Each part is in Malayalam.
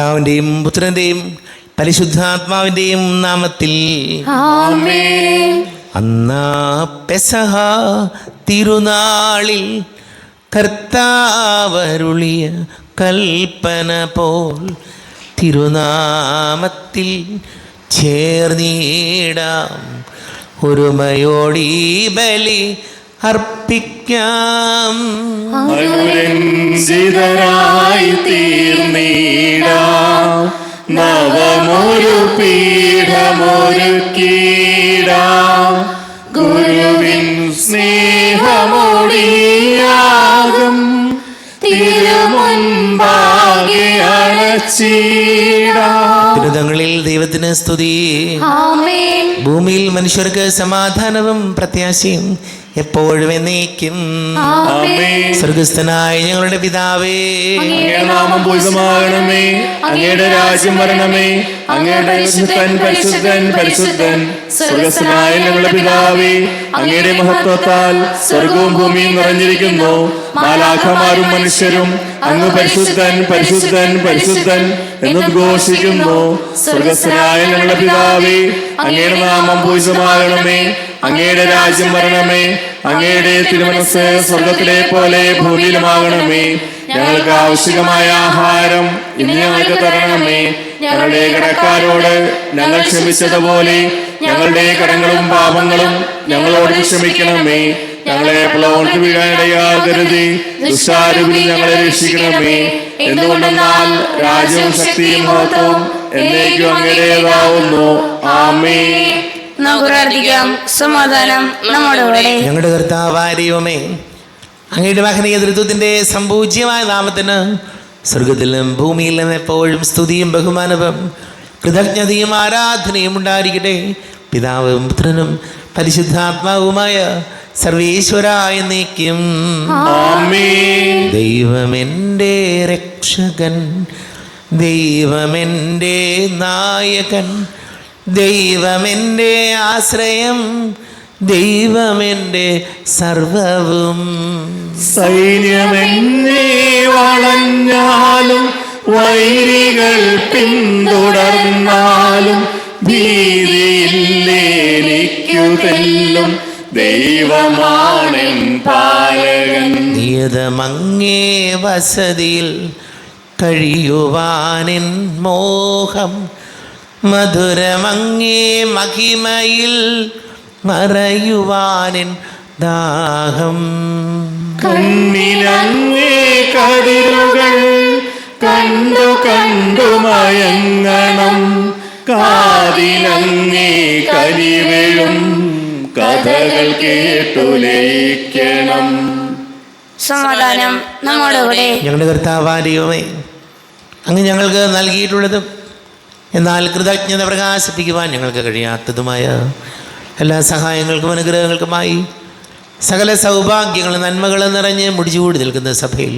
പിതാവിൻ്റെയും പുത്രൻ്റെയും പരിശുദ്ധാത്മാവിൻ്റെയും നാമത്തിൽ ആമേൻ. അന്നാ പെസഹ തിരുനാളിൽ കർത്താവരുളിയ കൽപ്പന പോൽ തിരുനാമത്തിൽ ചേർന്നിടാം, ഒരുമയോടീ ബലി അർപ്പിക്കാം. അനുരഞ്ജിതരായി തീർന്നിടാം, നവമൊരു പീഠമൊരുക്കിടാം, ഗുരുവിൻ സ്നേഹമൊടിയാകും തിരുമുൻപാകെ അണച്ചിടാം. തിരുതങ്ങളിൽ ദൈവത്തിന് സ്തുതി. ആമേൻ. ഭൂമിയിൽ മനുഷ്യർക്ക് സമാധാനവും പ്രത്യാശയും എപ്പോഴും എന്നേക്കും. ആമേൻ. സ്വർഗസ്ഥനായ ഞങ്ങളുടെ പിതാവേ, അങ്ങയുടെ നാമം പൂജിതമാകണമേ, അങ്ങയുടെ രാജ്യം വരണമേ, അങ്ങയുടെ പരിശുദ്ധൻ പരിശുദ്ധൻ പരിശുദ്ധൻ സ്വർഗസ്ഥനായ ഞങ്ങളുടെ പിതാവേ, അങ്ങയുടെ മഹത്വത്താൽ സ്വർഗവും ഭൂമിയും നിറഞ്ഞിരിക്കുന്നു. മാലാഖമാരും മനുഷ്യരും അങ്ങ് പരിശുദ്ധൻ പരിശുദ്ധൻ പരിശുദ്ധൻ എന്ന് ഘോഷിക്കുന്നു. സ്വർഗസ്ഥനായ ഞങ്ങളുടെ പിതാവേ, അങ്ങയുടെ നാമം പൂജിതമാകണമേ, അങ്ങയുടെ രാജ്യം വരണമേ, അങ്ങയുടെ തിരുമനസ്സ് സ്വർഗത്തിലെ പോലെ ഭൂമിയിലുമാകണമേ. ഞങ്ങൾക്ക് ആവശ്യമായ ആഹാരം ഇന്ന് ഞങ്ങൾക്ക് തരണമേ. ഞങ്ങളുടെ കടക്കാരോട് ഞങ്ങൾ ക്ഷമിച്ചതുപോലെ ഞങ്ങളുടെ കടങ്ങളും പാപങ്ങളും ഞങ്ങളോട് ക്ഷമിക്കണമേ. ഞങ്ങളെ പ്രലോഭനത്തിൽ വീഴാനിടയാകരുതേ, ദുഷ്ടാരൂപിൽ ഞങ്ങളെ രക്ഷിക്കണമേ. എന്തുകൊണ്ടെന്നാൽ രാജ്യവും ശക്തിയും മഹത്വവും എന്നേക്കും അങ്ങയുടേതാവുന്നു. ആമേൻ. നമുക്ക് പ്രാർത്ഥിക്കാം. സമാധാനം നമ്മോടുകൂടെ. ഞങ്ങളുടെ കർത്താവായ ദൈവമേ, അങ്ങയുടെ മഹനീയ നേതൃത്വത്തിൻ്റെ സംപൂജ്യമായ നാമത്തിന് സ്വർഗത്തിലും ഭൂമിയിലും എപ്പോഴും സ്തുതിയും ബഹുമാനവും കൃതജ്ഞതയും ആരാധനയും ഉണ്ടായിരിക്കട്ടെ. പിതാവും പുത്രനും പരിശുദ്ധാത്മാവുമായ സർവേശ്വരായ എന്നേക്കും. ആമേൻ. ദൈവമെൻ്റെ രക്ഷകൻ, ദൈവമെൻ്റെ നായകൻ, ദൈവമെൻ്റെ ആശ്രയം, ദൈവമെൻ്റെ സർവവും. സൈന്യമെന്നെ വളഞ്ഞാലും വൈരികൾ പിന്തുടർന്നാലും ഭീതിയില്ലേനിക്കു തെല്ലും ദൈവമാണെൻ പാലകൻ. നിയതമങ്ങേ വസതിയിൽ കഴിയുവാനെൻ മോഹം, മധുരമങ്ങേ മഹിമയിൽ മറയുവാനെൻ ദാഹം. കണ്ണിലങ്ങേ കതിരുകൾ കണ്ടു കണ്ടു മയങ്ങണം, കാതിലങ്ങേ കരിവെഴും കഥകൾ കേട്ടു ലയിക്കണം. സമാധാനം നമ്മോടുകൂടെ. ഞങ്ങളുടെ കർത്താവായ ദൈവമേ, അങ്ങ് ഞങ്ങൾക്ക് നൽകിയിട്ടുള്ളതും എന്നാൽ കൃതജ്ഞത പ്രകാശിപ്പിക്കുവാൻ ഞങ്ങൾക്ക് കഴിയാത്തതുമായ എല്ലാ സഹായങ്ങൾക്കും അനുഗ്രഹങ്ങൾക്കുമായി സകല സൗഭാഗ്യങ്ങളും നന്മകളും നിറഞ്ഞ് മുടിച്ചുകൂടി നിൽക്കുന്ന സഭയിൽ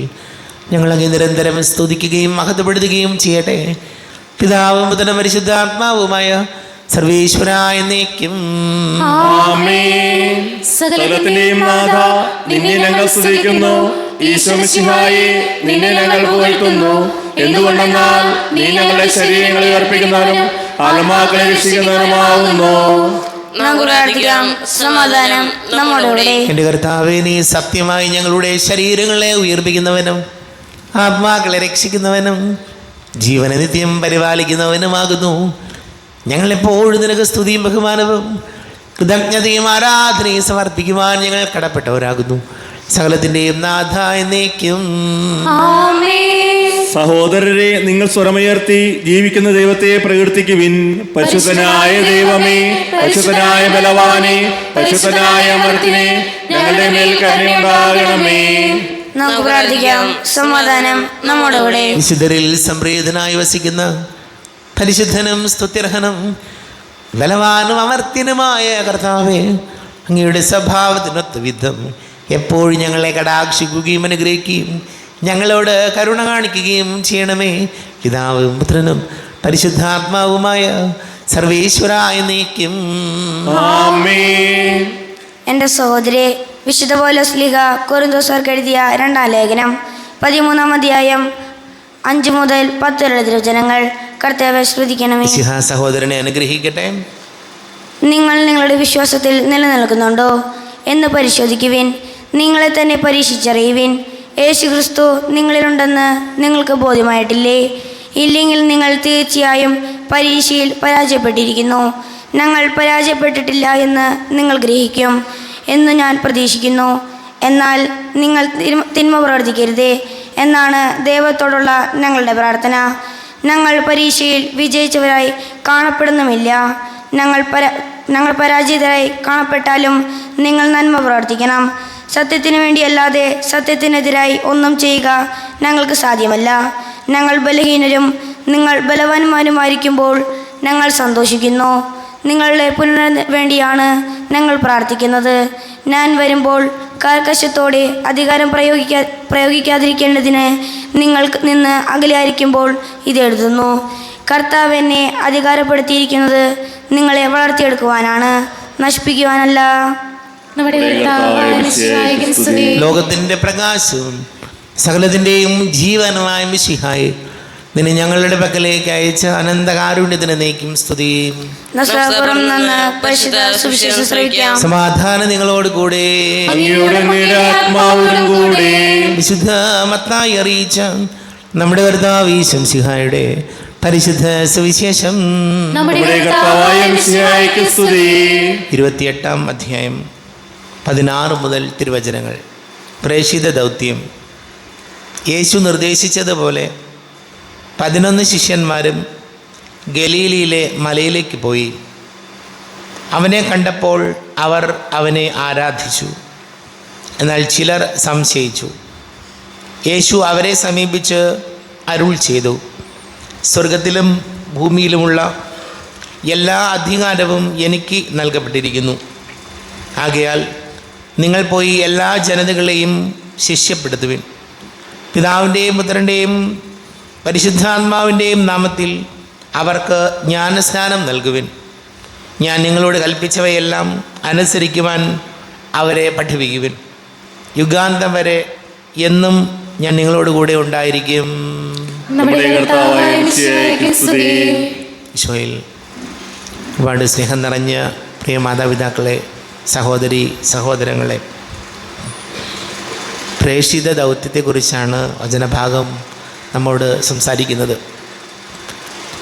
ഞങ്ങളങ്ങ് നിരന്തരം സ്തുതിക്കുകയും മഹത്വപ്പെടുത്തുകയും ചെയ്യട്ടെ. പിതാവും പുത്രനും പരിശുദ്ധാത്മാവുമായ സർവേശ്വരായ എന്നേക്കും. ആമേൻ. സകലത്തിന്റെയും നാഥ, നിന്നെ ഞങ്ങൾ സ്തുതിക്കുന്നു. ഈശോ മിശിഹായേ, നിന്നെ ഞങ്ങൾ പുകഴ്ത്തുന്നു. എന്തുകൊണ്ടെന്നാൽ നീ ഞങ്ങളുടെ ശരീരങ്ങളെ അർപ്പിക്കുന്നവനും ആത്മാക്കളെ രക്ഷിക്കുന്നവനുമാവുന്നു. നമുക്ക് പ്രാർത്ഥിക്കാം. സമാധാനം നമ്മോടുകൂടെ. എൻ്റെ കർത്താവേ, നീ സത്യമായി ഞങ്ങളുടെ ശരീരങ്ങളെ ഉയർപ്പിക്കുന്നവനും ആത്മാക്കളെ രക്ഷിക്കുന്നവനും ജീവനെ നിത്യം പരിപാലിക്കുന്നവനുമാകുന്നു. ഞങ്ങളെപ്പോഴും നിനക്ക് സ്തുതിയും ബഹുമാനവും കൃതജ്ഞതയും ആരാധനയും സമർപ്പിക്കുവാൻ ഞങ്ങൾ കടപ്പെട്ടവരാകുന്നു. സകലത്തിൻ്റെയും നാഥ എന്നേക്കും. ആമേൻ. സഹോദരരെ, നിങ്ങൾ സ്വരമുയർത്തി ജീവിക്കുന്ന ദൈവത്തെ പ്രകീർത്തിക്കുവിൻ. പരിശുദ്ധനായ ദൈവമേ, പരിശുദ്ധനായ ബലവാനെ, പരിശുദ്ധനായ അമർത്തിനെ, ഞങ്ങളുടെ മേൽ കരുണയുണ്ടാകണമേ. നമുക്ക് പ്രാർത്ഥിക്കാം. സമാധാനം നമ്മോടുകൂടെ. വിശുദ്ധരിൽ സംപ്രീതനായി വസിക്കുന്ന പരിശുദ്ധനും സ്തുത്യർഹനും ബലവാനും അമർത്യനുമായ കർത്താവേ, അങ്ങയുടെ സ്വഭാവത്തിനൊത്ത വിധം എപ്പോഴും ഞങ്ങളെ കടാക്ഷിക്കുകയും അനുഗ്രഹിക്കുകയും ഞങ്ങളോട് കരുണ കാണിക്കുകയും ചെയ്യണമേ. പിതാവും പുത്രനും പരിശുദ്ധാത്മാവുമായ സർവേശ്വരായ എന്നേക്കും. ആമേൻ. എൻ്റെ സഹോദരി, വിശുദ്ധ പൗലോസ് ശ്ലീഹ കൊരിന്തോസ്യർക്ക് എഴുതിയ 2-ാം ലേഖനം 13-ാം അധ്യായം 5 മുതൽ 10 വരെയുള്ള തിരുവചനങ്ങൾ. കർത്താവേ ശ്രദ്ധിക്കണമേ. മിശിഹ സഹോദരനെ അനുഗ്രഹിക്കട്ടെ. നിങ്ങൾ നിങ്ങളുടെ വിശ്വാസത്തിൽ നിലനിൽക്കുന്നുണ്ടോ എന്ന് പരിശോധിക്കുവിൻ. നിങ്ങളെ തന്നെ പരീക്ഷിച്ചറിയുവിൻ. യേശുക്രിസ്തു നിങ്ങളിലുണ്ടെന്ന് നിങ്ങൾക്ക് ബോധ്യമായിട്ടില്ലേ? ഇല്ലെങ്കിൽ നിങ്ങൾ തീർച്ചയായും പരീക്ഷയിൽ പരാജയപ്പെട്ടിരിക്കുന്നു. ഞങ്ങൾ പരാജയപ്പെട്ടിട്ടില്ല എന്ന് നിങ്ങൾ ഗ്രഹിക്കും എന്ന് ഞാൻ പ്രതീക്ഷിക്കുന്നു. എന്നാൽ നിങ്ങൾ തിന്മ പ്രവർത്തിക്കരുതേ എന്നാണ് ദൈവത്തോടുള്ള ഞങ്ങളുടെ പ്രാർത്ഥന. ഞങ്ങൾ പരീക്ഷയിൽ വിജയിച്ചവരായി കാണപ്പെടുന്നുമില്ല. ഞങ്ങൾ പരാജിതരായി കാണപ്പെട്ടാലും നിങ്ങൾ നന്മ പ്രവർത്തിക്കണം. സത്യത്തിന് വേണ്ടിയല്ലാതെ സത്യത്തിനെതിരായി ഒന്നും ചെയ്യുക ഞങ്ങൾക്ക് സാധ്യമല്ല. ഞങ്ങൾ ബലഹീനരും നിങ്ങൾ ബലവാന്മാരുമായിരിക്കുമ്പോൾ ഞങ്ങൾ സന്തോഷിക്കുന്നു. നിങ്ങളുടെ പുനരുദ്ധരണത്തിന് വേണ്ടിയാണ് ഞങ്ങൾ പ്രാർത്ഥിക്കുന്നത്. ഞാൻ വരുമ്പോൾ കർക്കശത്തോടെ അധികാരം പ്രയോഗിക്കാതിരിക്കേണ്ടതിന് നിങ്ങൾക്ക് നിന്ന് അകലെയായിരിക്കുമ്പോൾ ഇതെഴുതുന്നു. കർത്താവ് എന്നെ അധികാരപ്പെടുത്തിയിരിക്കുന്നത് നിങ്ങളെ വളർത്തിയെടുക്കുവാനാണ്, നശിപ്പിക്കുവാനല്ല. ലോകത്തിൻ്റെ പ്രകാശവും സകലത്തിൻ്റെയും ജീവനുമായ മിശിഹായി നിന്നെ ഞങ്ങളുടെ പക്കലേക്ക് അയച്ച അനന്തകാരുണ്യത്തിന് നീക്കും സ്തുതി. സമാധാനം നിങ്ങളോട് കൂടെ. വിശുദ്ധ മത്തായി അറിയിച്ച നമ്മുടെ കർത്താവ് ഈശോ മിശിഹായുടെ പരിശുദ്ധ സുവിശേഷം 28-ാം അധ്യായം 16 മുതൽ തിരുവചനങ്ങൾ. പ്രേഷിത ദൗത്യം. യേശു നിർദ്ദേശിച്ചതുപോലെ 11 ശിഷ്യന്മാരും ഗലീലയിലെ മലയിലേക്ക് പോയി. അവനെ കണ്ടപ്പോൾ അവർ അവനെ ആരാധിച്ചു. എന്നാൽ ചിലർ സംശയിച്ചു. യേശു അവരെ സമീപിച്ച് അരുൾ ചെയ്തു, സ്വർഗത്തിലും ഭൂമിയിലുമുള്ള എല്ലാ അധികാരവും എനിക്ക് നൽകപ്പെട്ടിരിക്കുന്നു. ആകയാൽ നിങ്ങൾ പോയി എല്ലാ ജനതകളെയും ശിഷ്യപ്പെടുത്തുവിൻ. പിതാവിൻ്റെയും പുത്രൻ്റെയും പരിശുദ്ധാത്മാവിൻ്റെയും നാമത്തിൽ അവർക്ക് ജ്ഞാനസ്നാനം നൽകുവിൻ. ഞാൻ നിങ്ങളോട് കൽപ്പിച്ചവയെല്ലാം അനുസരിക്കുവാൻ അവരെ പഠിപ്പിക്കുവിൻ. യുഗാന്തം വരെ എന്നും ഞാൻ നിങ്ങളോട് കൂടെ ഉണ്ടായിരിക്കും. ഈശോയിൽ ഒരുപാട് സ്നേഹം നിറഞ്ഞ പ്രിയ മാതാപിതാക്കളെ, സഹോദരി സഹോദരങ്ങളെ, പ്രേഷിത ദൗത്യത്തെക്കുറിച്ചാണ് വചനഭാഗം നമ്മോട് സംസാരിക്കുന്നത്.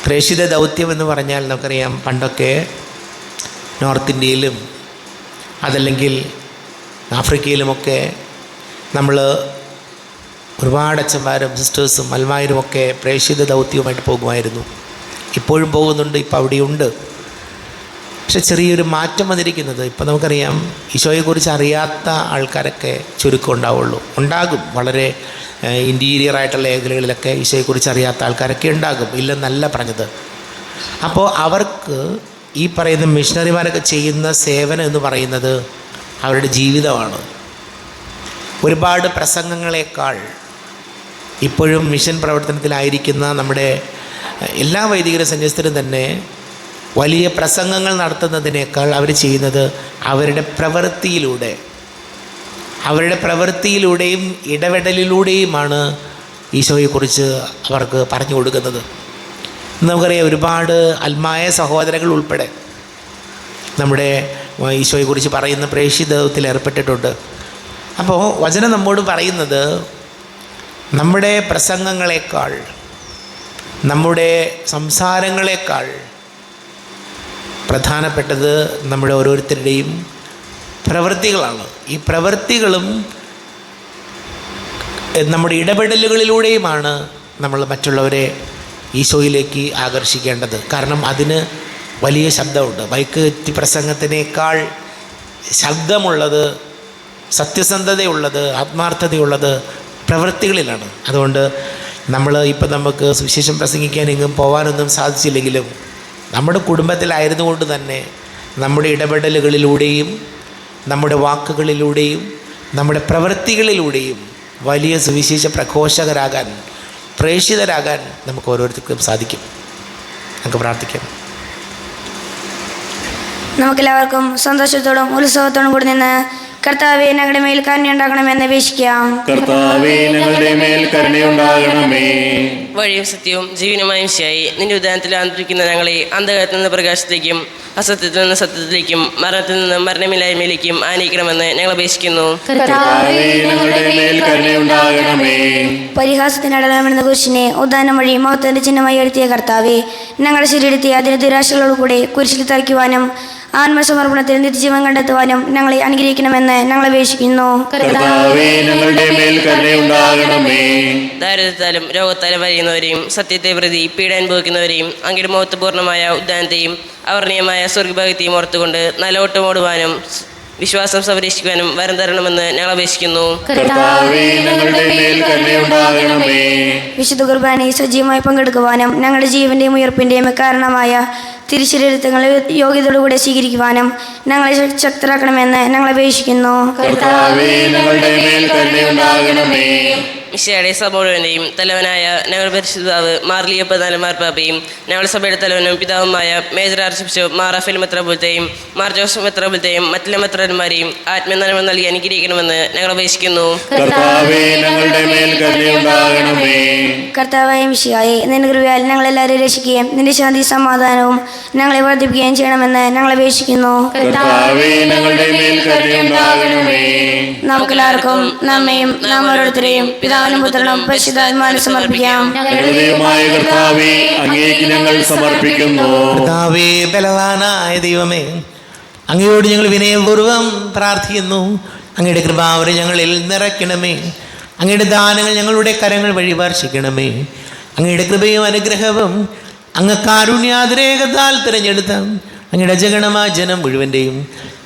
പ്രേഷിത ദൗത്യം എന്ന് പറഞ്ഞാൽ നമുക്കറിയാം, പണ്ടൊക്കെ നോർത്ത് ഇന്ത്യയിലും അതല്ലെങ്കിൽ ആഫ്രിക്കയിലുമൊക്കെ നമ്മൾ ഒരുപാട് അച്ഛന്മാരും സിസ്റ്റേഴ്സും അൽമായരുമൊക്കെ പ്രേഷിത ദൗത്യവുമായിട്ട് പോകുമായിരുന്നു. ഇപ്പോഴും പോകുന്നുണ്ട്, ഇപ്പോൾ അവിടെയുണ്ട്. പക്ഷെ ചെറിയൊരു മാറ്റം വന്നിരിക്കുന്നത്, ഇപ്പോൾ നമുക്കറിയാം ഈശോയെക്കുറിച്ച് അറിയാത്ത ആൾക്കാരൊക്കെ ചുരുക്കം ഉണ്ടാകും. വളരെ ഇൻറ്റീരിയറായിട്ടുള്ള മേഖലകളിലൊക്കെ ഈശോയെക്കുറിച്ച് അറിയാത്ത ആൾക്കാരൊക്കെ ഉണ്ടാകും, ഇല്ലെന്നല്ല പറഞ്ഞത്. അപ്പോൾ അവർക്ക് ഈ പറയുന്ന മിഷണറിമാരൊക്കെ ചെയ്യുന്ന സേവനം എന്ന് പറയുന്നത് അവരുടെ ജീവിതമാണ്. ഒരുപാട് പ്രസംഗങ്ങളെക്കാൾ ഇപ്പോഴും മിഷൻ പ്രവർത്തനത്തിലായിരിക്കുന്ന നമ്മുടെ എല്ലാ വൈദികരും സന്യസ്തരും തന്നെ വലിയ പ്രസംഗങ്ങൾ നടത്തുന്നതിനേക്കാൾ അവർ ചെയ്യുന്നത് അവരുടെ പ്രവൃത്തിയിലൂടെയും ഇടപെടലിലൂടെയുമാണ് ഈശോയെക്കുറിച്ച് അവർക്ക് പറഞ്ഞു കൊടുക്കുന്നത്. നമുക്കറിയാം, ഒരുപാട് ആത്മായ സഹോദരങ്ങൾ ഉൾപ്പെടെ നമ്മുടെ ഈശോയെക്കുറിച്ച് പറയുന്ന പ്രേഷിതത്തിൽ ഏർപ്പെട്ടിട്ടുണ്ട്. അപ്പോൾ വചനം നമ്മോട് പറയുന്നത് നമ്മുടെ പ്രസംഗങ്ങളെക്കാൾ, നമ്മുടെ സംസാരങ്ങളെക്കാൾ പ്രധാനപ്പെട്ടത് നമ്മുടെ ഓരോരുത്തരുടെയും പ്രവൃത്തികളാണ്. ഈ പ്രവൃത്തികളും നമ്മുടെ ഇടപെടലുകളിലൂടെയുമാണ് നമ്മൾ മറ്റുള്ളവരെ ഈശോയിലേക്ക് ആകർഷിക്കേണ്ടത്. കാരണം അതിന് വലിയ ശബ്ദമുണ്ട്. മൈക്ക് പ്രസംഗത്തിനേക്കാൾ ശബ്ദമുള്ളത്, സത്യസന്ധതയുള്ളത്, ആത്മാർത്ഥതയുള്ളത് പ്രവൃത്തികളിലാണ്. അതുകൊണ്ട് നമുക്ക് സുവിശേഷം പ്രസംഗിക്കാൻ എങ്ങും പോകാനൊന്നും സാധിച്ചില്ലെങ്കിലും നമ്മുടെ കുടുംബത്തിലായിരുന്നു കൊണ്ട് തന്നെ നമ്മുടെ ഇടപെടലുകളിലൂടെയും നമ്മുടെ വാക്കുകളിലൂടെയും നമ്മുടെ പ്രവൃത്തികളിലൂടെയും വലിയ സുവിശേഷ പ്രഘോഷകരാകാൻ, പ്രേഷിതരാകാൻ നമുക്ക് ഓരോരുത്തർക്കും സാധിക്കും. നമുക്ക് പ്രാർത്ഥിക്കാം. നമുക്കെല്ലാവർക്കും സന്തോഷത്തോടും ഉത്സവത്തോടും കൂടി നിന്ന് കർത്താവെ ഞങ്ങളുടെ മേൽ കരുണയുണ്ടാകണമെന്ന് അപേക്ഷിക്കാം. കർത്താവേ ഞങ്ങളുടെ മേൽ കരുണയുണ്ടാകണമേ. വഴിയും സത്യവും ജീവനുമായും ശയായി നിന്റെ ഉദാനത്തിൽ ആന്തരിക്കുന്ന ഞങ്ങളെ അന്ധകാരത്തിൽ നിന്ന് പ്രകാശത്തിലേക്കും അസത്യത്തിൽ നിന്ന് സത്യത്തിലേക്കും മരണത്തിൽ നിന്ന് മരണമില്ലായ്മയിലേക്കും ആനയിക്കണമെന്ന് ഞങ്ങൾ അപേക്ഷിക്കുന്നു. കർത്താവേ ഞങ്ങളുടെ മേൽ കരുണയുണ്ടാകണമേ. പരിഹാസത്തിന് അടയാളമെന്ന കുരിശിനെ ഉദാനം വഴി മഹത്വത്തിന്റെ ചിഹ്നമായി എടുത്തിയ കർത്താവെ, ഞങ്ങളുടെ ശരീരത്തെ അതിന് ദുരാശകളോടുകൂടെ കുരിശിൽ തറയ്ക്കുവാനും ആത്മസമർപ്പണത്തിൽ നിത്യജീവൻ കണ്ടെത്തുവാനും ഞങ്ങളെ അനുഗ്രഹിക്കണമെന്ന് ഞങ്ങൾ അപേക്ഷിക്കുന്നു. കർത്താവേ ഞങ്ങളുടെ മേൽ കരുണയുണ്ടാകണമേ. ദാരിദ്ര്യത്താലും രോഗത്താലും വരിയുന്നവരെയും സത്യത്തെ പ്രതി പീഡ അനുഭവിക്കുന്നവരെയും അങ്ങയുടെ മഹത്വപൂർണ്ണമായ ഉദ്യാനത്തെയും അവർണീയമായ സ്വർഗഭാഗ്യത്തെയും ഓർത്തുകൊണ്ട് നലോട്ടമോടുവാനും വിശ്വാസം സംരക്ഷിക്കുവാനും വരം തരണമെന്ന് ഞങ്ങൾ അപേക്ഷിക്കുന്നു. കർത്താവേ ഞങ്ങളുടെ മേൽ കരുണയുണ്ടാകണമേ. വിശുദ്ധ കുർബാനയിൽ സജീവമായി പങ്കെടുക്കുവാനും ഞങ്ങളുടെ ജീവന്റെയും ഉയർപ്പിന്റെയും കാരണമായ തിരുശരീരത്വങ്ങളെ യോഗ്യതയോടുകൂടെ സ്വീകരിക്കുവാനും ഞങ്ങളെ ശക്തരാക്കണമെന്ന് ഞങ്ങൾ അപേക്ഷിക്കുന്നു. കർത്താവേ ഞങ്ങളുടെ മേൽ കരുണയുണ്ടാകണമേ. മിശിഹായുടെ സഭ മുഴുവൻ്റെയും തലവനായ ഞങ്ങളുടെ പരിശുദ്ധാവ് മാർലിയ പ്രധാന മാർപ്പാപ്പയും ഞങ്ങളുടെ സഭയുടെ തലവനും പിതാവുമായ major archbishop Mar Raphael മെത്രാപ്പൊലീത്തയും മാർ ജോസഫ് മെത്രാപ്പൊലീത്തയും മറ്റുള്ള മെത്രാന്മാരെയും ആത്മീയനന്മ നൽകി അനുഗ്രഹിക്കണമെന്ന് ഞങ്ങൾ അപേക്ഷിക്കുന്നു. കർത്താവേ ഞങ്ങളുടെ മേൽ കരുണയുണ്ടാകണമേ. കർത്താവായ മിശിഹായെ, നിന്റെ കൃപയാൽ ഞങ്ങളെല്ലാവരും രക്ഷിക്കുകയും നിന്റെ ശാന്തി സമാധാനവും ഞങ്ങളെ വർദ്ധിപ്പിക്കുകയും ചെയ്യണമെന്ന് ഞങ്ങൾ അപേക്ഷിക്കുന്നു. കർത്താവേ ഞങ്ങളുടെ മേൽ കരുണയുണ്ടാകണമേ. നമുക്കെല്ലാവർക്കും നമ്മയും നാം ഓരോരുത്തരെയും പിതാവിനും പുത്രനും പരിശുദ്ധാത്മാവിനും സമർപ്പിക്കാം. ഞങ്ങളുടെ ദൈവമായ കർത്താവേ, അങ്ങേക്ക് ഞങ്ങൾ സമർപ്പിക്കുന്നു. കർത്താവേ, ബലവാനായ ദൈവമേ, അങ്ങയോട് ഞങ്ങൾ വിനയപൂർവ്വം പ്രാർത്ഥിക്കുന്നു. അങ്ങയുടെ കൃപാവരെ ഞങ്ങളിൽ നിറയ്ക്കണമേ. അങ്ങയുടെ ദാനങ്ങൾ ഞങ്ങളുടെ കരങ്ങൾ വഴി വർഷിക്കണമേ. അങ്ങയുടെ കൃപയും അനുഗ്രഹവും അങ്ങ് കാരുണ്യാതിരേകത്താൽ തിരഞ്ഞെടുത്ത അങ്ങയുടെ ജഗണമായ ജനം മുഴുവൻ്റെയും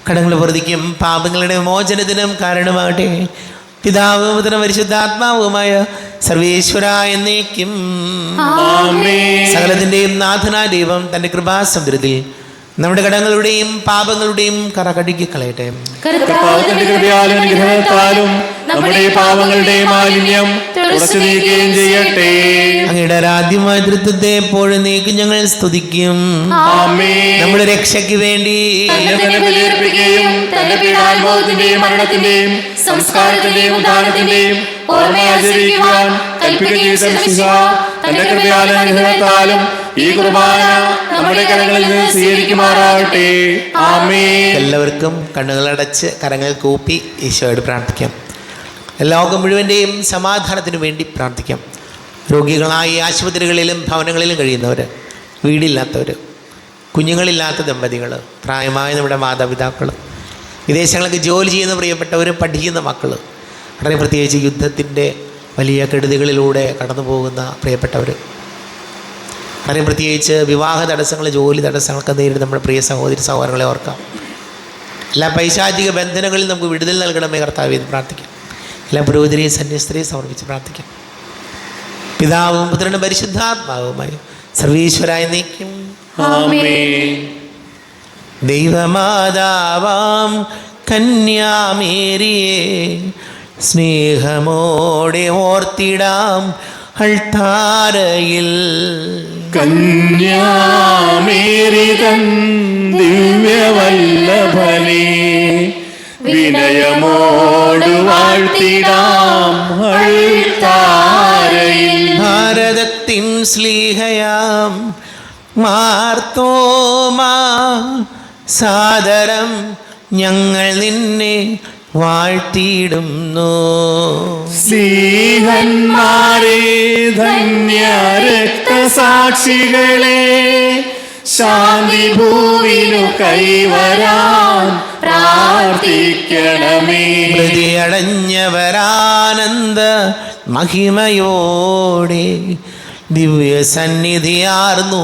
കടങ്ങൾ വർദ്ധിക്കും പാപങ്ങളുടെ മോചനത്തിനും കാരണമാകട്ടെ. പിതാവും പുത്രനും പരിശുദ്ധാത്മാവുമായ സർവേശ്വര എന്നേക്കും ആമേൻ. സകലത്തിൻ്റെയും നാഥനായ ദൈവം തൻ്റെ കൃപാസമുദ്രത്തിൽ നമ്മുടെ കടങ്ങളുടെയും പാപങ്ങളുടെയും കറ കഴുകി കളയട്ടെ. കർത്താവിന്റെ കൃപയാലും അനുഗ്രഹത്താലും നമ്മുടെ പാപങ്ങളുടെ മാലിന്യം തുടച്ചു നീക്കുകയും ചെയ്യട്ടെ. അങ്ങയുടെ ആരാധ്യമായ തൃത്വത്തെ എപ്പോഴും നീക്കും ഞങ്ങൾ സ്തുതിക്കും. ആമേൻ. നമ്മുടെ രക്ഷയ്ക്ക് വേണ്ടി തന്നെ ബലിയർപ്പിക്കുകയും തന്റെ പീഡാനുഭവത്തിന്റെയും മരണത്തിന്റെയും സംസ്കാരത്തിന്റെയും ഉദ്ധാനത്തിന്റെയും ഓർമ്മ ആചരിക്കുവാൻ കൽപ്പിക്കുകയും ചെയ്ത തന്റെ കൃപയാലും അനുഗ്രഹത്താലും ഈ കുർബാന നമ്മുടെ കരങ്ങളിൽ നിന്ന് സ്വീകരിക്കുമാറാകട്ടെ. ആമേൻ. എല്ലാവർക്കും കണ്ണുകളടച്ച് കരങ്ങൾ കൂപ്പി ഈശോയോട് പ്രാർത്ഥിക്കാം. ലോകം മുഴുവൻ്റെയും സമാധാനത്തിനു വേണ്ടി പ്രാർത്ഥിക്കാം. രോഗികളായി ആശുപത്രികളിലും ഭവനങ്ങളിലും കഴിയുന്നവർ, വീടില്ലാത്തവർ, കുഞ്ഞുങ്ങളില്ലാത്ത ദമ്പതികൾ, പ്രായമായ നമ്മുടെ മാതാപിതാക്കൾ, വിദേശങ്ങൾക്ക് ജോലി ചെയ്യുന്ന പ്രിയപ്പെട്ടവർ, പഠിക്കുന്ന മക്കൾ, വളരെ പ്രത്യേകിച്ച് യുദ്ധത്തിൻ്റെ വലിയ കെടുതികളിലൂടെ കടന്നു പോകുന്ന പ്രിയപ്പെട്ടവർ, വളരെ പ്രത്യേകിച്ച് വിവാഹ തടസ്സങ്ങൾ, ജോലി തടസ്സങ്ങളൊക്കെ നേരിടുന്ന നമ്മുടെ പ്രിയ സഹോദരി സഹോദരങ്ങളെ ഓർക്കാം. എല്ലാ പൈശാചിക ബന്ധനങ്ങളിൽ നമുക്ക് വിടുതൽ നൽകണമേ കർത്താവേ എന്ന് പ്രാർത്ഥിക്കാം. എല്ലാ പുരോഹിതരെയും സന്യസ്തരെയും സമർപ്പിച്ച് പ്രാർത്ഥിക്കാം. പിതാവും പുത്രനും പരിശുദ്ധാത്മാവുമായി സർവീശ്വരായി നീക്കും. ആമേൻ. ദൈവമാതാവാം കന്യാമേരിയെ സ്നേഹമോടെ ഓർത്തിടാം അൾത്താരയിൽ. കന്യാമേരി തൻ ദിവ്യവല്ലഭനെ വിനയമോട് വാഴ്ത്തിടാം അൾത്താരയിൽ. ഭാരതത്തിൻ സ്ലീഹയാം മാർത്തോമാ സാദരം ഞങ്ങൾ നിന്നെ വാഴ്ത്തിയിടുന്നു. സ്നേഹന്മാരെ ധന്യ രക്തസാക്ഷികളെ ശാന്തി ഭൂവിനു കൈവരാൻ പ്രാർത്ഥിക്കണമേ. ഹൃദയടഞ്ഞവരാനന്ദ മഹിമയോടെ ദിവ്യ സന്നിധിയാർന്നു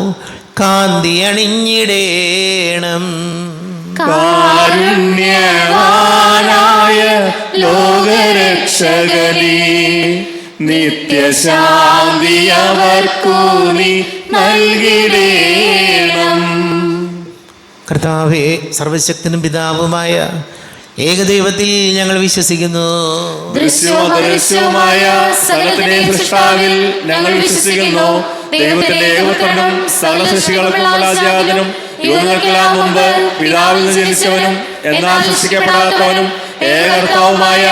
കാന്തി അണിഞ്ഞിടേണം. കാരുണ്യവാനായ ലോകരക്ഷകനേ, നിത്യശാന്തി അവർക്കു നീ നൽകിടേണം. കർത്താവേ, സർവശക്തനും പിതാവുമായ ഏകദൈവത്തിൽ ഞങ്ങൾ വിശ്വസിക്കുന്നു. ദൃശ്യവും അദൃശ്യവുമായ സകലത്തിന്റെയും സൃഷ്ടാവിൽ ഞങ്ങൾ വിശ്വസിക്കുന്നു. ദൈവത്തിന്റെ ഏകപുത്രനും സകല സൃഷ്ടികൾക്കും ആദ്യജാതനും യുഗങ്ങൾക്കെല്ലാം മുമ്പ് പിതാവിൽ നിന്ന് ജനിച്ചവനും എന്നാൽ സൃഷ്ടിക്കപ്പെടാത്തവനും ഏകകർത്താവുമായ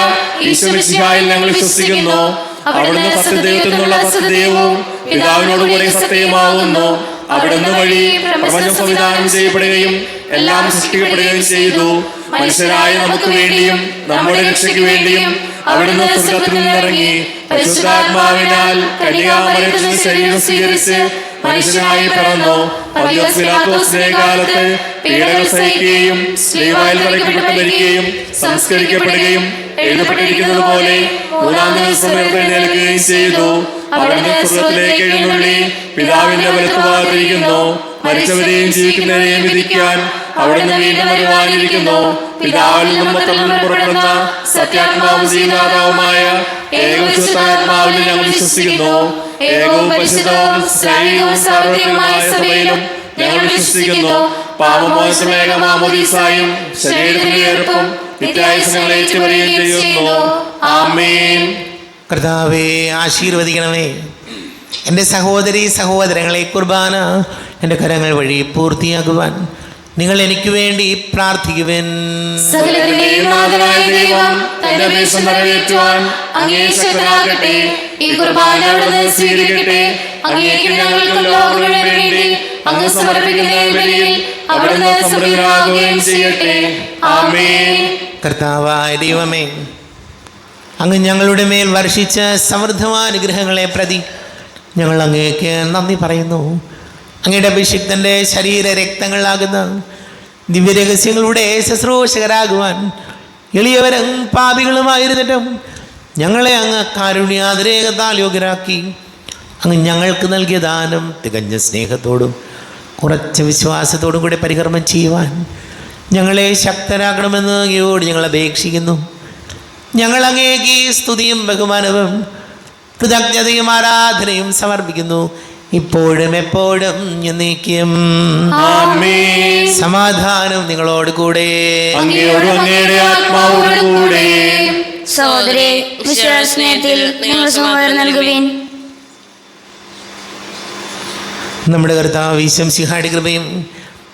ഈശ്വരമിശിഹായിൽ ഞങ്ങൾ വിശ്വസിക്കുന്നു. അവിടുന്ന് സത്യദൈവത്തിൽ നിന്നുള്ള സത്യദൈവവും പിതാവിനോടുകൂടി സത്യമാവുന്നു. അവിടുന്ന് വഴി പ്രപഞ്ചം സംവിധാനം ചെയ്യപ്പെടുകയും എല്ലാം സൃഷ്ടിക്കപ്പെടുകയും ചെയ്തു. മനുഷ്യരായ നമുക്ക് വേണ്ടിയും നമ്മുടെ രക്ഷയ്ക്ക് വേണ്ടിയും അവിടുന്ന് സ്വർഗ്ഗത്തിൽ നിന്നിറങ്ങി പരിശുദ്ധാത്മാവിനാൽ കന്യകാമറിയത്തിൽ നിന്ന് ശരീരം സ്വീകരിച്ച് മനുഷ്യനായി പിറന്നു. പന്തിയോസ് പിലാത്തോസിന്റെ കാലത്ത് പീഡകൾ സഹിക്കുകയും സ്ലീവായിൽ തറയ്ക്കപ്പെട്ട് മരിക്കുകയും സംസ്കരിക്കപ്പെടുകയും എഴുതപ്പെട്ടിരിക്കുന്നത് പോലെ മൂന്നാം ദിവസം ഉയർത്തെഴുന്നേൽക്കുകയും ചെയ്തു. അവിടുന്ന് സ്വർഗ്ഗത്തിലേക്ക് എഴുന്നള്ളി പിതാവിന്റെ വലത്തുഭാഗത്തിരിക്കുന്നു. മരിച്ചവരെയും ജീവിക്കുന്നവരെയും വിധിക്കാൻ അവിടുന്ന് വീണ്ടും വരുവാനിരിക്കുന്നു. പിതാവിൽ നിന്നും പുത്രനിൽ നിന്നും പുറപ്പെടുന്ന സത്യാത്മാവും ജീവനാഥാവുമായ ഏകവിശുദ്ധാത്മാവിൽ ഞങ്ങൾ വിശ്വസിക്കുന്നു. ഏകവും പരിശുദ്ധവും സൈനികവും സാർവത്രികവുമായ സഭയിലും ഞങ്ങൾ വിശ്വസിക്കുന്നു. പാപമോചനം ഏകമാമോദീസായും ശരീരത്തിന്റെ ഏർപ്പും നിത്യായുസ്സങ്ങളെ ഏറ്റുപറയുകയും ചെയ്യുന്നു. ആമേൻ. കർത്താവേ, ആശീർവദിക്കണമേ. എൻ്റെ സഹോദരി സഹോദരങ്ങളെ, കുർബാന എൻ്റെ കരങ്ങൾ വഴി പൂർത്തിയാക്കുവാൻ നിങ്ങൾ എനിക്ക് വേണ്ടി പ്രാർത്ഥിക്കുവിൻ. സകലത്തിന്റെയും നാഥനായ ദൈവം തന്റെ ഉദ്ദേശം നിറവേറ്റുവാൻ അങ്ങേ ശക്തനാകട്ടെ. ഈ കുർബാന അവിടുന്ന് സ്വീകരിക്കട്ടെ. അങ്ങേക്ക് ഞങ്ങൾക്കും ലോകത്തിനു വേണ്ടി അങ്ങ് സമർപ്പിക്കുന്ന ബലിയിൽ അവിടുന്ന് സംപ്രീതനാകുകയും ചെയ്യട്ടെ. ആമേൻ. കർത്താവായ ദൈവമേ, അങ്ങ് ഞങ്ങളുടെ മേൽ വർഷിച്ച സമൃദ്ധമായ അനുഗ്രഹങ്ങളെ പ്രതി ഞങ്ങൾ അങ്ങേക്ക് നന്ദി പറയുന്നു. അങ്ങയുടെ അഭിഷിക്തൻ്റെ ശരീര രക്തങ്ങളാകുന്ന ദിവ്യരഹസ്യങ്ങളുടെ ശുശ്രൂഷകരാകുവാൻ എളിയവരും പാപികളുമായിരുന്നിട്ടും ഞങ്ങളെ അങ്ങ് കാരുണ്യാതിരേകത്താൽ യോഗ്യരാക്കി. അങ്ങ് ഞങ്ങൾക്ക് നൽകിയ ദാനം തികഞ്ഞ സ്നേഹത്തോടും ഉറച്ച വിശ്വാസത്തോടും കൂടി പരികർമ്മം ചെയ്യുവാൻ ഞങ്ങളെ ശക്തരാക്കണമെന്ന് അങ്ങയോട് ഞങ്ങൾ അപേക്ഷിക്കുന്നു. ഞങ്ങൾ അങ്ങേക്ക് സ്തുതിയും ബഹുമാനവും കൃതജ്ഞതയും ആരാധനയും സമർപ്പിക്കുന്നു, ഇപ്പോഴും എപ്പോഴും എന്നേക്കും. ആമേൻ. സമാധാനം നിങ്ങളോട് കൂടെ. അങ്ങയോടും അങ്ങയുടെ ആത്മാവോടും കൂടെ. സഹോദരേ, വിശ്വാസസ്നേഹത്തിൽ നിങ്ങൾ സമാധാനം നൽകുവിൻ. നമ്മുടെ കർത്താവ് ഈശോമിശിഹായുടെ കൃപയും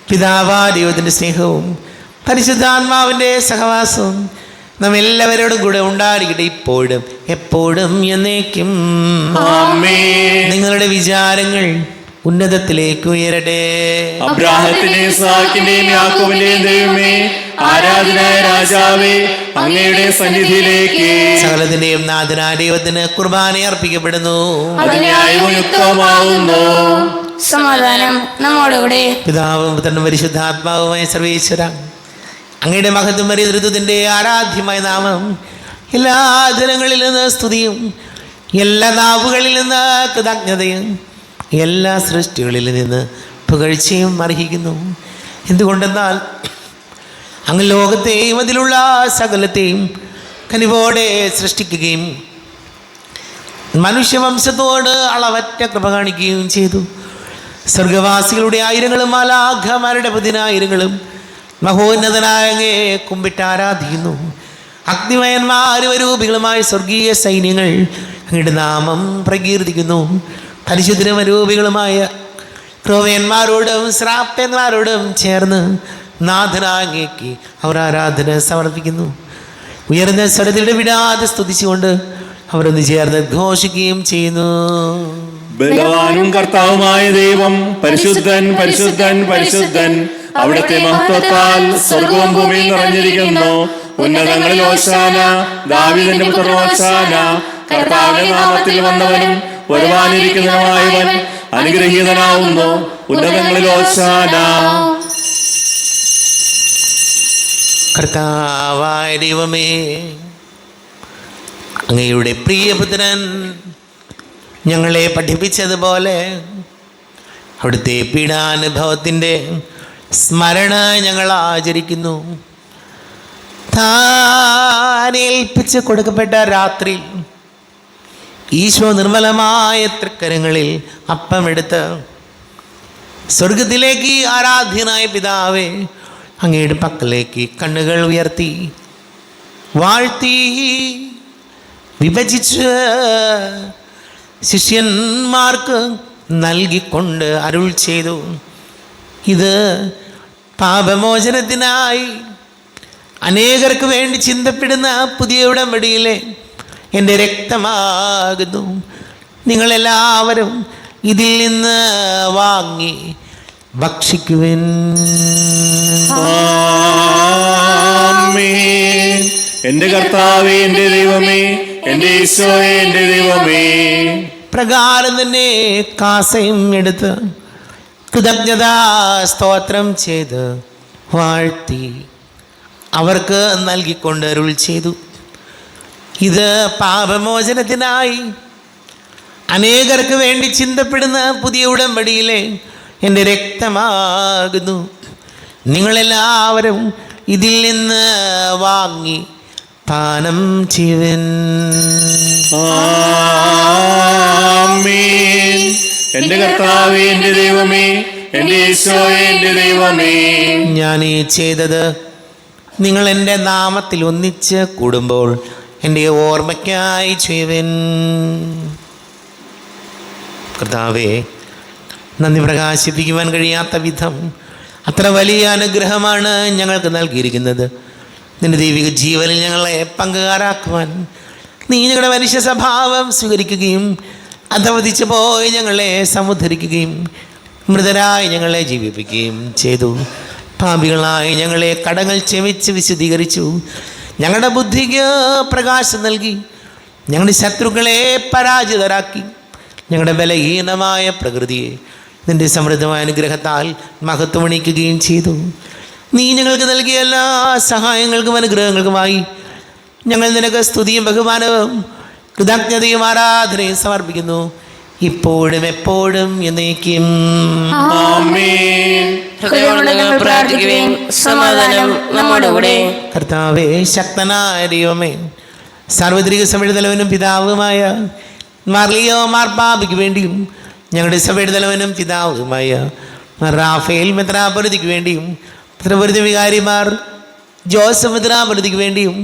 പിതാവായ ദൈവത്തിൻ്റെ സ്നേഹവും പരിശുദ്ധാത്മാവിൻ്റെ സഹവാസവും നമ്മെല്ലാവരോടും കൂടെ ഉണ്ടായിരിക്കട്ടെ, ഇപ്പോഴും എപ്പോഴും എന്നേക്കും. ആമേൻ. നിങ്ങളുടെ വിചാരങ്ങൾ ഉന്നതത്തിലേക്ക് ഉയരട്ടെ. അബ്രാഹത്തിന്റെയും ഇസ്ഹാക്കിന്റെയും യാക്കോബിന്റെയും ദൈവമേ, ആരാധനായ രാജാവേ, അങ്ങയുടെ സന്നിധിയിലേക്ക് സകലത്തിന്റെയും നാഥനായ ദൈവത്തിന് കുർബാന അർപ്പിക്കപ്പെടുന്നു. അത് ന്യായവും യുക്തവുമാവുന്നു. സമാധാനം നമ്മോടുകൂടെ. പിതാവും പുത്രനും പരിശുദ്ധാത്മാവുമായ സർവേശ്വര, അങ്ങയുടെ മഹത്വമേറിയ ഋതുവിൻ്റെ ആരാധ്യമായ നാമം എല്ലാ ജനങ്ങളിൽ നിന്ന് സ്തുതിയും എല്ലാ നാവുകളിൽ നിന്ന് കൃതജ്ഞതയും എല്ലാ സൃഷ്ടികളിൽ നിന്ന് പുകഴ്ചയും അർഹിക്കുന്നു. എന്തുകൊണ്ടെന്നാൽ അങ്ങ് ലോകത്തെയും അതിലുള്ള സകലത്തെയും കനിവോടെ സൃഷ്ടിക്കുകയും മനുഷ്യവംശത്തോട് അളവറ്റ കൃപ കാണിക്കുകയും ചെയ്തു. സ്വർഗവാസികളുടെ ആയിരങ്ങളും മാലാഖമാരുടെ പതിനായിരങ്ങളും മഹോന്നതനായ അങ്ങേ കുമ്പിട്ട് ആരാധിക്കുന്നു. അഗ്നിമയന്മാരും അരൂപികളുമായ സ്വർഗീയ സൈന്യങ്ങൾ അങ്ങയുടെ നാമം പ്രകീർത്തിക്കുന്നു. പരിശുദ്ധരും അരൂപികളുമായ ക്രോവ്യന്മാരോടും ശ്രാപ്യന്മാരോടും ചേർന്ന് നാഥനായ അങ്ങേക്ക് അവർ ആരാധന സമർപ്പിക്കുന്നു. ഉയർന്ന സ്വരത്തിലൂടെ വിടാതെ സ്തുതിച്ചുകൊണ്ട് അവരൊന്ന് ചേർന്ന് ഘോഷിക്കുകയും ചെയ്യുന്നു. ബലവാനും കർത്താവുമായ ദൈവം പരിശുദ്ധൻ പരിശുദ്ധൻ പരിശുദ്ധൻ. അവിടുത്തെ മഹത്വത്താൽ സ്വർഗവും ഭൂമിയും നിറഞ്ഞിരിക്കുന്നു. ഉന്നതങ്ങളിൽ ഓശാന, ദാവീദിന്റെ പുത്രൻ ഓശാന. കർത്താവിന്റെ നാമത്തിൽ വന്നവനും വരുവാനിരിക്കുന്നവനായവൻ അനുഗ്രഹീതനാവുന്നു. ഉന്നതങ്ങളിൽ ഓശാന. കർത്താവായ ദൈവമേ, അങ്ങയുടെ പ്രിയപുത്രൻ ഞങ്ങളെ പഠിപ്പിച്ചതുപോലെ അവിടുത്തെ പീഡാനുഭവത്തിൻ്റെ സ്മരണ ഞങ്ങൾ ആചരിക്കുന്നു. താൻ ഏൽപ്പിച്ച് കൊടുക്കപ്പെട്ട രാത്രി ഈശോ നിർമ്മലമായ തൃക്കരങ്ങളിൽ അപ്പമെടുത്ത് സ്വർഗത്തിലേക്ക് ആരാധ്യനായ പിതാവേ അങ്ങയുടെ പക്കലേക്ക് കണ്ണുകൾ ഉയർത്തി വാഴ്ത്തി വിഭജിച്ച് ശിഷ്യന്മാർക്ക് നൽകിക്കൊണ്ട് അരുൾ ചെയ്തു, ഇത് പാപമോചനത്തിനായി അനേകർക്ക് വേണ്ടി ചിന്തപ്പെടുന്ന പുതിയ ഉടമ്പടിയിലെ എൻ്റെ രക്തമാകുന്നു. നിങ്ങളെല്ലാവരും ഇതിൽ നിന്ന് വാങ്ങി ഭക്ഷിക്കുവിൻ. ആമേൻ. എൻ്റെ കർത്താവേ, എൻ്റെ ദൈവമേ, എൻ്റെ ഈശോയേ, എൻ്റെ ദൈവമേ. പ്രകാരം തന്നെ കാസയും എടുത്ത് കൃതജ്ഞതാ സ്തോത്രം ചെയ്ത് വാഴ്ത്തി അവർക്ക് നൽകിക്കൊണ്ട് അരുൾ ചെയ്തു, ഇത് പാപമോചനത്തിനായി അനേകർക്ക് വേണ്ടി ചിന്തപ്പെടുന്ന പുതിയ ഉടമ്പടിയിലെ എൻ്റെ രക്തമാകുന്നു. നിങ്ങളെല്ലാവരും ഇതിൽ നിന്ന് വാങ്ങി പാനം ചെയ്യുവിൻ. ആമേൻ. എൻ്റെ കർത്താവേ, എൻ്റെ ദൈവമേ, എൻ്റെ ഈശോയേ, എൻ്റെ ദൈവമേ. ഞാൻ ഈ ചെയ്തത് നിങ്ങൾ എൻ്റെ നാമത്തിൽ ഒന്നിച്ച് കൂടുമ്പോൾ എൻ്റെ ഓർമ്മയ്ക്കായി ചെയ്യുവിൻ. കർത്താവേ, നന്ദി പ്രകാശിപ്പിക്കുവാൻ കഴിയാത്ത വിധം അത്ര വലിയ അനുഗ്രഹമാണ് ഞങ്ങൾക്ക് നൽകിയിരിക്കുന്നത്. നിന്റെ ദൈവിക ജീവനിൽ ഞങ്ങളെ പങ്കുകാരാക്കുവാൻ നീ ഞങ്ങളുടെ മനുഷ്യ സ്വഭാവം സ്വീകരിക്കുകയും അധവധിച്ചു പോയി ഞങ്ങളെ സമുദ്ധരിക്കുകയും മൃതരായി ഞങ്ങളെ ജീവിപ്പിക്കുകയും ചെയ്തു. പാപികളായി ഞങ്ങളെ കടങ്ങൾ ക്ഷമിച്ച് വിശുദ്ധീകരിച്ചു. ഞങ്ങളുടെ ബുദ്ധിക്ക് പ്രകാശം നൽകി. ഞങ്ങളുടെ ശത്രുക്കളെ പരാജിതരാക്കി. ഞങ്ങളുടെ ബലഹീനമായ പ്രകൃതിയെ നിന്റെ സമൃദ്ധമായ അനുഗ്രഹത്താൽ മഹത്വമണിക്കുകയും ചെയ്തു. നീ ഞങ്ങൾക്ക് നൽകിയ എല്ലാ സഹായങ്ങൾക്കും അനുഗ്രഹങ്ങൾക്കുമായി ഞങ്ങൾ നിനക്ക് സ്തുതിയും ബഹുമാനവും കൃതജ്ഞതയും ആരാധനയും സമർപ്പിക്കുന്നു, ഇപ്പോഴും എപ്പോഴും എന്നേക്കും. ആമേൻ. പ്രാർത്ഥിക്കുവേൻ, സമാധാനം നമ്മോടുകൂടെ. കർത്താവേ, ശക്തനായ ദൈവമേ, സാർവത്രിക സഭയുടെ തലവനും പിതാവുമായ മാർലിയോ മാർപ്പാപ്പയ്ക്ക് വേണ്ടിയും ഞങ്ങളുടെ സഭയുടെ തലവനും പിതാവുമായ റാഫേൽ മെത്രാപൊലീത്തയ്ക്ക് വേണ്ടിയും മെത്രാപൊലീത്ത വികാരിമാർ ജോസഫ് മെത്രാപൊലീത്തയ്ക്ക് വേണ്ടിയും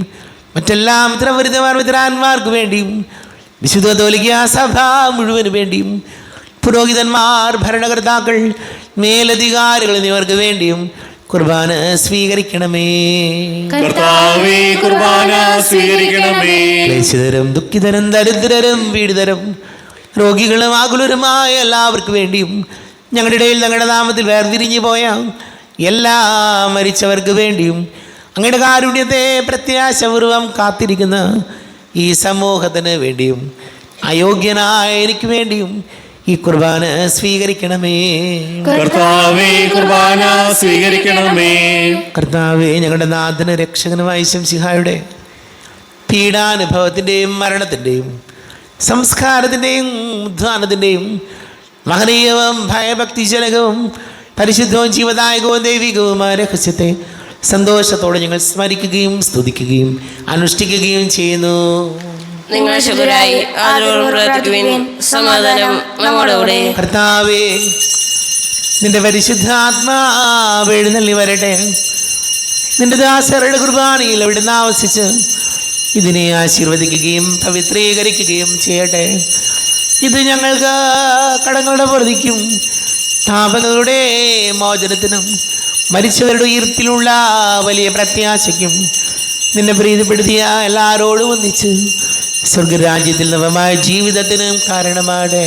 മറ്റെല്ലാ മെത്രാപൊലീത്തമാർ മെത്രാന്മാർക്ക് വേണ്ടിയും വിശുദ്ധ കത്തോലിക്കാ സഭ മുഴുവന് വേണ്ടിയും പുരോഹിതന്മാർ, ഭരണകർത്താക്കൾ, മേലധികാരികൾ എന്നിവർക്ക് വേണ്ടിയും കുർബാന സ്വീകരിക്കണമേ. കർത്താവേ, കുർബാന സ്വീകരിക്കണമേ. ക്ലേശിതരും ദുഃഖിതരും ദരിദ്രരും പീഡിതരും രോഗികളും ആകുലരുമായ എല്ലാവർക്കും വേണ്ടിയും ഞങ്ങളുടെ ഇടയിൽ ഞങ്ങളുടെ നാമത്തിൽ വേർതിരിഞ്ഞു പോയ എല്ലാ മരിച്ചവർക്ക് വേണ്ടിയും അങ്ങയുടെ കാരുണ്യത്തെ പ്രത്യാശപൂർവം കാത്തിരിക്കുന്ന ഈ സമൂഹത്തിന് വേണ്ടിയും അയോഗ്യനായ എനിക്ക് വേണ്ടിയും ഈ കുർബാന സ്വീകരിക്കണമേ. കർത്താവേ, കുർബാന സ്വീകരിക്കണമേ. കർത്താവേ, ഞങ്ങളുടെ നാഥന് രക്ഷകനുമായ ശംസിഹായുടെ പീഡാനുഭവത്തിൻ്റെയും മരണത്തിൻ്റെയും സംസ്കാരത്തിൻ്റെയും ഉദ്ധാനത്തിൻ്റെയും മഹനീയവും ഭയഭക്തിജനകവും പരിശുദ്ധവും ജീവദായകവും ദൈവികവുമായ രഹസ്യത്തെ സന്തോഷത്തോടെ ഞങ്ങൾ സ്മരിക്കുകയും സ്തുതിക്കുകയും അനുഷ്ഠിക്കുകയും ചെയ്യുന്നു. നിങ്ങൾ ശുദ്ധരായി ആരോടും പ്രാർത്ഥിക്കുവിൻ, സമാധാനം നമ്മോടുകൂടെ. കർത്താവേ, നിന്റെ പരിശുദ്ധാത്മാവ് എഴുന്നള്ളി വരട്ടെ. നിന്റെ ദാസരുടെ കുർബാനയിൽ അവിടുന്ന് ആവസിച്ച് ഇതിനെ ആശീർവദിക്കുകയും പവിത്രീകരിക്കുകയും ചെയ്യട്ടെ. ഇത് ഞങ്ങൾക്ക് കടങ്ങളുടെ പൊറുതിക്കും പാപങ്ങളുടെ മോചനത്തിനും മരിച്ചവരുടെ ഉയർപ്പിലുള്ള വലിയ പ്രത്യാശയ്ക്കും നിന്നെ പ്രീതിപ്പെടുത്തിയ എല്ലാവരോടും ഒന്നിച്ച് സ്വർഗരാജ്യത്തിൽ നവമായ ജീവിതത്തിനും കാരണമാണ്.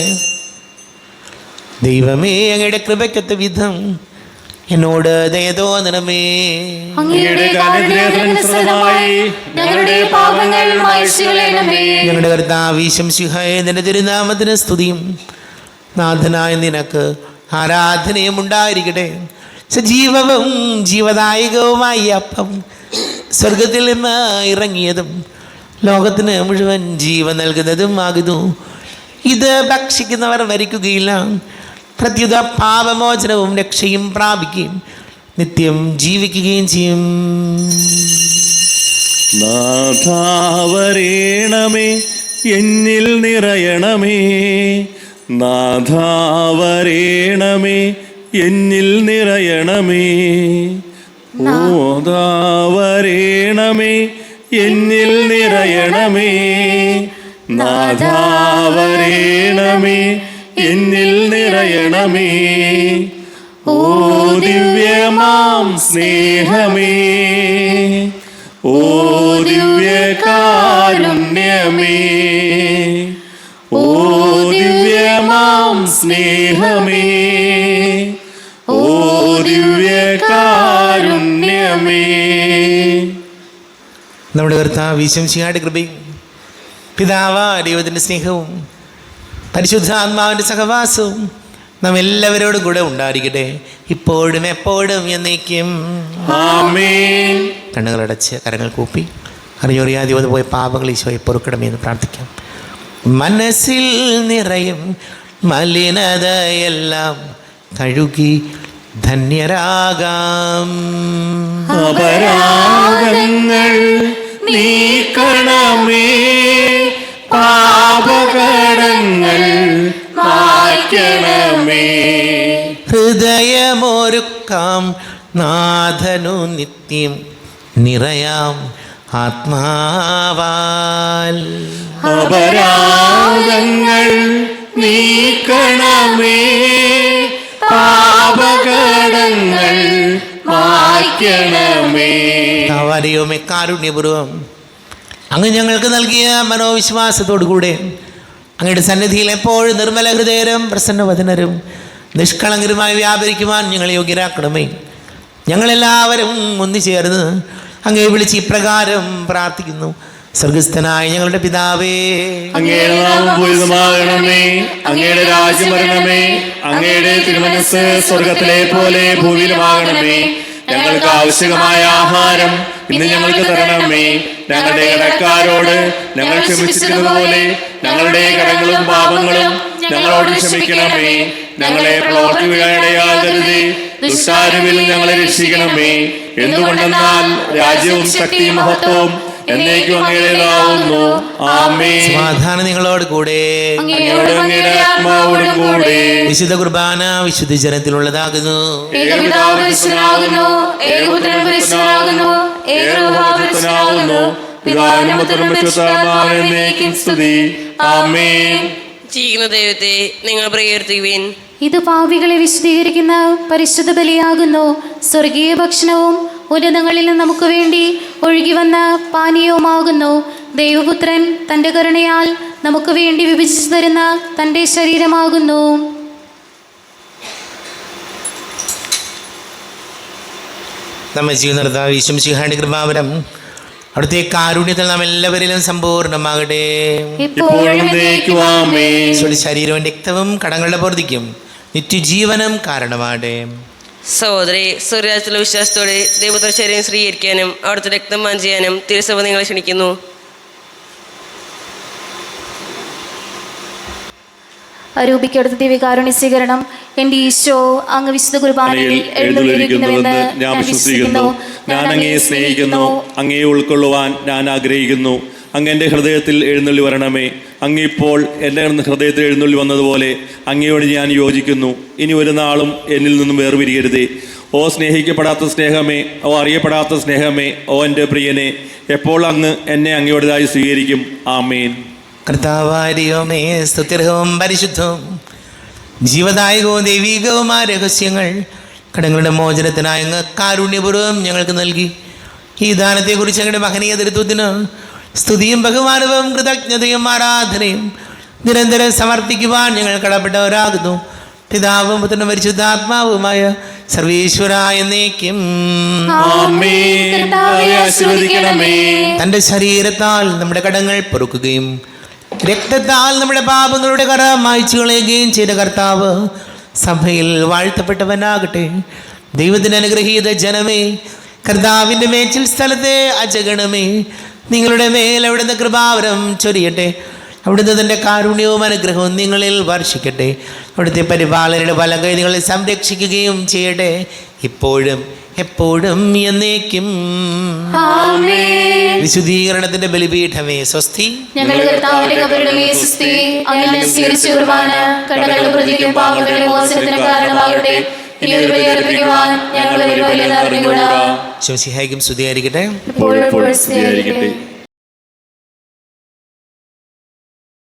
ദൈവമേ, അങ്ങയുടെ കൃപയ്ക്കൊത്ത വിധം എന്നോട് ദയ തോന്നണമേ. അങ്ങയുടെ കാരുണ്യത്തിനനുസൃതമായി ഞങ്ങളുടെ പാപങ്ങൾ മായ്ച്ചു കളയണമേ. ഞങ്ങളുടെ കർത്താവേ ശംസിഹായേ, നിന്റെ തിരുനാമത്തിന് സ്തുതിയും നാഥനായ നിനക്ക് ആരാധനയും ഉണ്ടായിരിക്കട്ടെ. സജീവവും ജീവദായകവുമായ അപ്പം സ്വർഗത്തിൽ നിന്ന് ഇറങ്ങിയതും ലോകത്തിന് മുഴുവൻ ജീവൻ നൽകുന്നതും ആകുന്നു. ഇത് ഭക്ഷിക്കുന്നവർ മരിക്കുകയില്ല, പ്രത്യുത പാപമോചനവും രക്ഷയും പ്രാപിക്കുകയും നിത്യം ജീവിക്കുകയും ചെയ്യും. നാഥാവരേണമേ, എന്നിൽ നിറയണമേ. നാഥാവരേണമേ, എന്നിൽ നിറയണമേ. ഓതാവരേണമേ, എന്നിൽ നിറയണമേ. നാഥാവരേണമേ, എന്നിൽ നിറയണമേ. ഓ ദിവ്യമാം സ്നേഹമേ, ഓ ദിവ്യകാരുണ്യമേ, ഓ ദിവ്യമാം സ്നേഹമേ, ഓ ദിവ്യകാരുണ്യമേ. നമ്മുടെ കർത്താവ് ഈശോമിശിഹായുടെ കൃപയും പിതാവായ ദൈവത്തിൻ്റെ സ്നേഹവും പരിശുദ്ധാത്മാവിൻ്റെ സഹവാസവും നാം എല്ലാവരോടും കൂടെ ഉണ്ടായിരിക്കട്ടെ, ഇപ്പോഴും എപ്പോഴും എന്നേക്കും. ആമേൻ. കണ്ണുകളടച്ച് കരങ്ങൾ കൂപ്പി അറിഞ്ഞറിയാതെ പോയ പാപങ്ങൾ ഈശോയെ പൊറുക്കണമേ എന്ന് പ്രാർത്ഥിക്കാം. മനസ്സിൽ നിറയും മലിനതയെല്ലാം കഴുകി ധന്യരാകാം. അപരാധങ്ങൾ നീക്കണമേ, പാപകടങ്ങൾ മായ്ക്കണമേ. ഹൃദയമൊരുക്കാം നാഥനു നിത്യം നിറയാം ആത്മാവാൽ. അപരാധങ്ങൾ നീക്കണമേ, പാപകടങ്ങൾ മായ്ക്കണമേ. ദൈവമേ, കാരുണ്യപൂർവം അങ്ങ് ഞങ്ങൾക്ക് നൽകിയ മനോവിശ്വാസത്തോടു കൂടെ അങ്ങയുടെ സന്നിധിയിൽ എപ്പോഴും നിർമ്മല ഹൃദയരും പ്രസന്നവദനരും നിഷ്കളങ്കരുമായി വ്യാപരിക്കുവാൻ ഞങ്ങളെ യോഗ്യരാക്കണമേ. ഞങ്ങളെല്ലാവരും ഒന്നുചേർന്ന് അങ്ങയെ വിളിച്ച് ഇപ്രകാരം പ്രാർത്ഥിക്കുന്നു. സ്വർഗസ്ഥനായ ഞങ്ങളുടെ പിതാവേ, അങ്ങയുടെ നാമം പൂജിതമാകണമേ, അങ്ങയുടെ രാജ്യം വരണമേ, അങ്ങയുടെ തിരുമനസ്സ് സ്വർഗത്തിലെ പോലെ ഭൂമിയിലുമാകണമേ. ഞങ്ങൾക്ക് ആവശ്യമായ ആഹാരം ഇന്ന് ഞങ്ങൾക്ക് തരണമേ. ഞങ്ങളുടെ കടക്കാരോട് ഞങ്ങൾ ക്ഷമിച്ചിരിക്കുന്നത് പോലെ ഞങ്ങളുടെ കടങ്ങളും പാപങ്ങളും ഞങ്ങളോട് ക്ഷമിക്കണമേ. ഞങ്ങളെ പ്രവർത്തിക്കുകയാകരുതേ, ദുഷ്ടാരൂപിൽ ഞങ്ങളെ രക്ഷിക്കണമേ. എന്തുകൊണ്ടെന്നാൽ രാജ്യവും ശക്തിയും മഹത്വവും എന്നേക്കും അങ്ങയുടേതാവുന്നു. ആമേൻ. സമാധാനം നിങ്ങളോട് കൂടെ. അങ്ങയോടും അങ്ങയുടെ ആത്മാവോടും കൂടെ. വിശുദ്ധ കുർബാന വിശുദ്ധ ജനത്തിലുള്ളതാകുന്നു. ജീവിക്കുന്ന ദൈവത്തെ നിങ്ങൾ പ്രകീർത്തിക്കുവിൻ. ഇത് പാപികളെ വിശദീകരിക്കുന്ന പരിശുദ്ധ ബലിയാകുന്നു. സ്വർഗീയ ഭക്ഷണവും ഉന്നതങ്ങളിൽ നമുക്ക് വേണ്ടി ഒഴുകി വന്ന പാനീയവുമാകുന്നു. ദൈവപുത്രൻ തൻ്റെ കരുണയാൽ നമുക്ക് വേണ്ടി വിഭജിച്ചു തരുന്ന തൻ്റെ ശരീരമാകുന്നു. നമ്മെ ജീവനിർത്താ ഈശോമിശിഹായുടെ കൃപാവരം അവിടുത്തെ കാരുണ്യത്തിൽ നാം എല്ലാവരിലും സമ്പൂർണ്ണമാകട്ടെ. ശരീരവും രക്തവും കടങ്ങളുടെ പൊറുതിക്കും നിത്യജീവനം കാരണമാകട്ടെ. സഹോദരി, സൂര്യാചല വിശ്വാസത്തോടെ ദൈവപുത്ര ശരീരം സ്വീകരിക്കാനും അവിടുത്തെ രക്തം പാനം ചെയ്യാനും തിരുസഭ നിങ്ങളെ ക്ഷണിക്കുന്നു. അരൂപിക്കടുത്ത ദിവ്യകാരുണ്യ സ്വീകരണം. എന്റെ ഈശോ അങ്ങ് വിശുദ്ധ കുർബാനയിൽ എഴുന്നള്ളിയിരിക്കുന്നുവെന്ന് ഞാൻ വിശ്വസിക്കുന്നു. ഞാൻ അങ്ങയെ സ്നേഹിക്കുന്നു, അങ്ങയെ ഉൾക്കൊള്ളുവാൻ ഞാൻ ആഗ്രഹിക്കുന്നു. അങ്ങ് എൻ്റെ ഹൃദയത്തിൽ എഴുന്നള്ളി വരണമേ. അങ്ങിപ്പോൾ എൻ്റെ ഹൃദയത്തിൽ എഴുന്നള്ളി വന്നതുപോലെ അങ്ങയോട് ഞാൻ യോജിക്കുന്നു. ഇനി ഒരു നാളും എന്നിൽ നിന്നും വേർപിരിയരുതേ. ഓ സ്നേഹിക്കപ്പെടാത്ത സ്നേഹമേ, ഓ അറിയപ്പെടാത്ത സ്നേഹമേ, ഓ എൻ്റെ പ്രിയനെ, എപ്പോൾ അങ്ങ് എന്നെ അങ്ങയോടേതായി സ്വീകരിക്കും. ആമേൻ. കർത്താവായ ദൈവമേ, സ്തുത്യർഹവും പരിശുദ്ധവും ജീവദായകവും ദൈവീകവുമായ രഹസ്യങ്ങൾ കടങ്ങളുടെ മോചനത്തിനായി അങ്ങ് കാരുണ്യപൂർവ്വം ഞങ്ങൾക്ക് നൽകി. ഈ ദാനത്തെക്കുറിച്ച് ഞങ്ങളുടെ മഹനീയ തൃത്വത്തിന് സ്തുതിയും ബഹുമാനവും കൃതജ്ഞതയും ആരാധനയും നിരന്തരം സമർപ്പിക്കുവാൻ ഞങ്ങൾ കടപ്പെട്ടവരാകുന്നു. പിതാവും പുത്രനും പരിശുദ്ധാത്മാവുമായ സർവീശ്വര എന്നേക്കും. തൻ്റെ ശരീരത്താൽ നമ്മുടെ കടങ്ങൾ പൊറുക്കുകയും രക്തത്താൽ നമ്മുടെ പാപങ്ങളുടെ കറ മായ്ച്ചു കളയുകയും ചെയ്ത കർത്താവ് സഭയിൽ വാഴ്ത്തപ്പെട്ടവനാകട്ടെ. ദൈവത്തിന് അനുഗ്രഹീത ജനമേ, കർത്താവിൻ്റെ മേച്ചിൽ സ്ഥലത്തെ അജഗണമേ, നിങ്ങളുടെ മേൽ അവിടുന്ന് കൃപാവരം ചൊരിയട്ടെ. അവിടുന്ന് തൻ്റെ കാരുണ്യവും അനുഗ്രഹവും നിങ്ങളിൽ വർഷിക്കട്ടെ. അവിടുത്തെ പരിപാലനയുടെ വലങ്കൈ നിങ്ങളെ സംരക്ഷിക്കുകയും ചെയ്യട്ടെ, ഇപ്പോഴും എപ്പോഴും എന്നേക്കും. വിശുദ്ധീകരണത്തിന്റെ ബലിപീഠമേ സ്വസ്തി. ഞങ്ങളുടെ കർത്താവിന്റെ കബറിടമേ സ്വസ്തി. അങ്ങ് സ്വീകരിച്ച കുർബാന കടങ്ങളുടെ പ്രതിക്കും പാപങ്ങളുടെ മോചനത്തിന് കാരണമാകട്ടെ. ഇനി ഒരു ബലി അർപ്പിക്കുവാൻ ഞങ്ങൾ വരുവാൻ അറിഞ്ഞുകൂടാ. ശംസിഹായിക്കും സ്തുതിയായിരിക്കട്ടെ. എപ്പോഴും സ്തുതിയായിരിക്കട്ടെ.